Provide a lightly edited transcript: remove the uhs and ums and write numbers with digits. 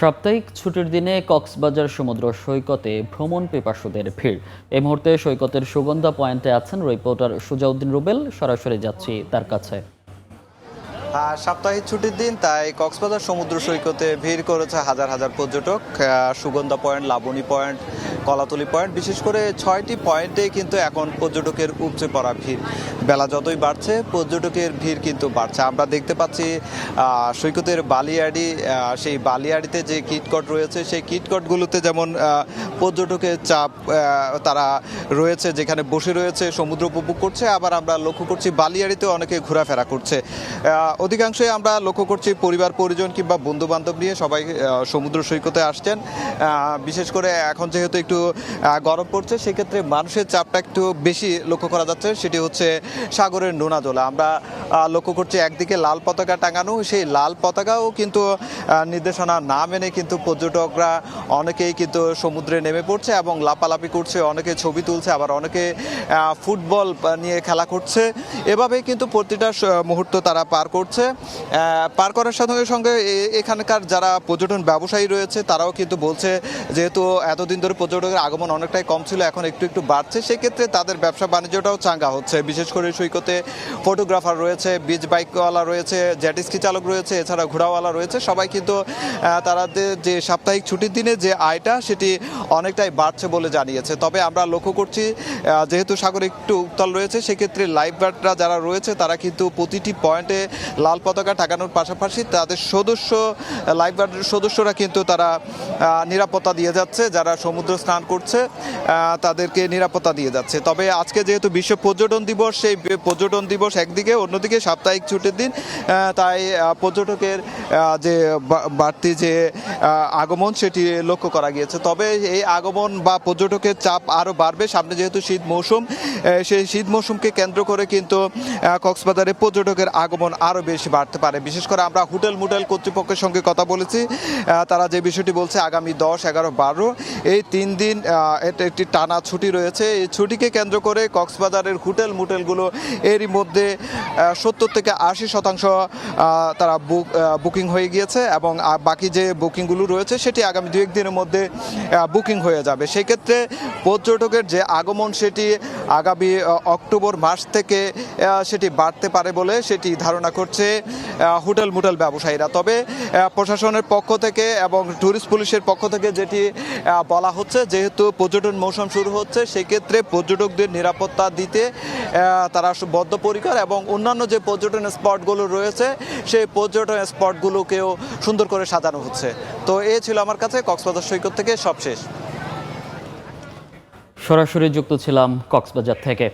সাপ্তাহিক ছুটির দিনে কক্সবাজার সমুদ্র সৈকতে ভ্রমণ পিপাসুদের ভিড়। এই মুহূর্তে সৈকতের সুগন্ধা পয়েন্টে আছেন রিপোর্টার সুজাউদ্দিন রুবেল। সরাসরি যাচ্ছি তার কাছে। সাপ্তাহিক ছুটির দিন, তাই কক্সবাজার সমুদ্র সৈকতে ভিড় করেছে হাজার হাজার পর্যটক। Sugandha point, Laboni point, Kolatoli point, বিশেষ করে 6টি পয়েন্টে কিন্তু এখন পর্যটকের উপচে পড়া ভিড়। বেলা যতই বাড়ছে পর্যটকের ভিড় কিন্তু বাড়ছে। আমরা দেখতে পাচ্ছি সৈকতের বালিয়াড়ি, সেই বালিয়াড়িতে যে কিটকট রয়েছে সেই কিটকটগুলোতে যেমন পর্যটকের চাপ তারা রয়েছে, যেখানে বসে রয়েছে সমুদ্র উপভোগ করছে। আবার আমরা লক্ষ্য করছি বালিয়াড়িতেও অনেকে ঘোরাফেরা করছে। অধিকাংশই আমরা লক্ষ্য করছি পরিবার পরিজন কিংবা বন্ধু বান্ধব নিয়ে সবাই সমুদ্র সৈকতে আসছেন। বিশেষ করে এখন যেহেতু একটু গরম পড়ছে, সেক্ষেত্রে মানুষের চাপটা একটু বেশি লক্ষ্য করা যাচ্ছে। সেটি হচ্ছে সাগরের নোনা জলে। আমরা লক্ষ্য করছি একদিকে লাল পতাকা টাঙানো, সেই লাল পতাকাও কিন্তু নির্দেশনা না মেনে কিন্তু পর্যটকরা অনেকেই কিন্তু সমুদ্রে নেমে পড়ছে এবং লাপালাপি করছে, অনেকে ছবি তুলছে, আবার অনেকে ফুটবল নিয়ে খেলা করছে। এভাবেই কিন্তু প্রতিটা মুহূর্ত তারা পার করছে। পার করার সঙ্গে সঙ্গে এখানকার যারা পর্যটন ব্যবসায়ী রয়েছে তারাও কিন্তু বলছে, যেহেতু এতদিন ধরে পর্যটকের আগমন অনেকটাই কম ছিল, এখন একটু একটু বাড়ছে, সেক্ষেত্রে তাদের ব্যবসা বাণিজ্যটাও চাঙ্গা হচ্ছে। বিশেষ করে সৈকতে ফটোগ্রাফার রয়েছে, বিচ বাইকওয়ালা রয়েছে, জেটস্কি চালক রয়েছে, এছাড়া ঘোড়াওয়ালা রয়েছে। সবাই কিন্তু তাদের যে সাপ্তাহিক ছুটির দিনে যে আয়টা সেটি অনেকটাই বাড়ছে বলে জানিয়েছে। তবে আমরা লক্ষ্য করছি যেহেতু সাগর একটু উত্তাল রয়েছে, সেক্ষেত্রে লাইফ গার্ডরা যারা রয়েছে তারা কিন্তু প্রতিটি পয়েন্টে লাল পতাকা টাঙানোর পাশাপাশি তাদের লাইফ গার্ডের সদস্যরা কিন্তু তারা নিরাপত্তা দিয়ে যাচ্ছে। যারা সমুদ্র স্নান করছে তাদেরকে নিরাপত্তা দিয়ে যাচ্ছে। তবে আজকে যেহেতু বিশ্ব পর্যটন দিবস, সেই পর্যটন দিবস একদিকে, অন্যদিকে সাপ্তাহিক ছুটির দিন, তাই পর্যটকের যে বাড়তি যে আগমন সেটি লক্ষ্য করা গিয়েছে। তবে এই আগমন বা পর্যটকের চাপ আরও বাড়বে সামনে, যেহেতু শীত মৌসুম। সেই শীত মৌসুমকে কেন্দ্র করে কিন্তু কক্সবাজারে পর্যটকের আগমন আরও বেশি বাড়তে পারে। বিশেষ করে আমরা হোটেল মোটেল কর্তৃপক্ষের সঙ্গে কথা বলেছি, তারা যে বিষয়টি বলছে আগামী 10, 11, 12 এই 3 দিন একটি টানা ছুটি রয়েছে। এই ছুটিকে কেন্দ্র করে কক্সবাজারের হোটেল মোটেলগুলো এরই মধ্যে 70 থেকে 80% তারা বুকিং হয়ে গিয়েছে এবং বাকি যে বুকিংগুলো রয়েছে সেটি আগামী 2-1 দিনের মধ্যে বুকিং হয়ে যাবে। সেক্ষেত্রে পর্যটকের যে আগমন সেটি আগামী অক্টোবর মাস থেকে সেটি বাড়তে পারে বলে সেটি ধারণা করছে হোটেল মোটেল ব্যবসায়ীরা। তবে প্রশাসনের পক্ষ থেকে এবং ট্যুরিস্ট পুলিশের পক্ষ থেকে যেটি বলা হচ্ছে, যেহেতু পর্যটন মৌসুম শুরু হচ্ছে, সেক্ষেত্রে পর্যটকদের নিরাপত্তা দিতে তারা বদ্ধপরিকর এবং অন্যান্য যে পর্যটন স্পটগুলো রয়েছে সেই পর্যটন স্পটগুলোকেও সুন্দর করে সাজানো হচ্ছে। তো এ ছিল আমার কাছে কক্সবাজার সৈকত থেকে সবশেষ। সরাসরি যুক্ত ছিলাম কক্সবাজার থেকে।